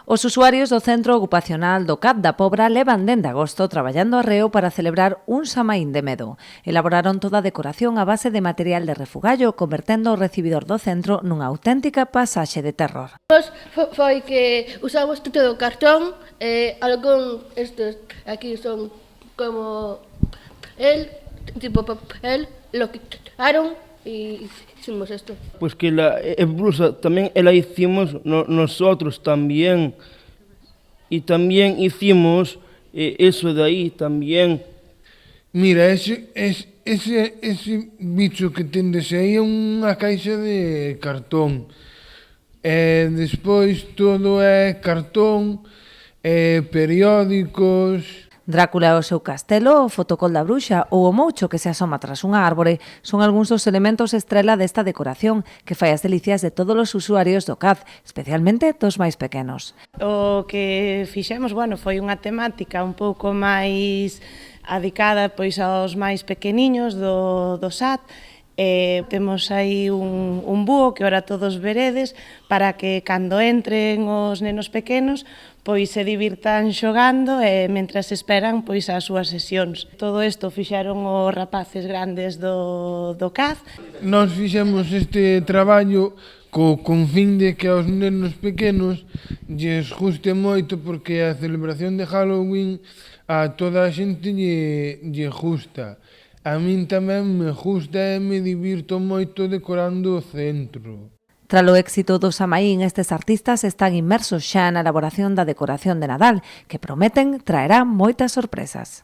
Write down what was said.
Os usuarios do Centro Ocupacional do CAP da Pobra levan dende agosto traballando arreo para celebrar un Samaín de medo. Elaboraron toda a decoración a base de material de refugallo, convertendo o recibidor do centro nunha auténtica pasaxe de terror. Foi que usamos todo o cartón, algún estes aquí son como tipo papel, lo quitaron e hicimos esto. Pues que la blusa también la hicimos nosotros también. Y también hicimos eso de ahí también. Mira, ese bicho que tendes aí é unha caixa de cartón. Despois todo é cartón, periódicos. Drácula e o seu castelo, o fotocol da bruxa ou o moucho que se asoma tras unha árbore son algúns dos elementos estrela desta decoración que fai as delicias de todos os usuarios do CAD, especialmente dos máis pequenos. O que fixemos, foi unha temática un pouco máis adicada pois aos máis pequeniños do SAT. Temos aí un búho que ora todos veredes para que cando entren os nenos pequenos pois se divirtan xogando e mentras esperan pois as súas sesións. Todo isto fixeron os rapaces grandes do CAD. Nós fixemos este traballo con fin de que aos nenos pequenos lles guste moito, porque a celebración de Halloween a toda a xente lle gusta. A min tamén me gusta e me divirto moito decorando o centro. Tras o éxito do Samaín, estes artistas están inmersos xa na elaboración da decoración de Nadal, que prometen traerá moitas sorpresas.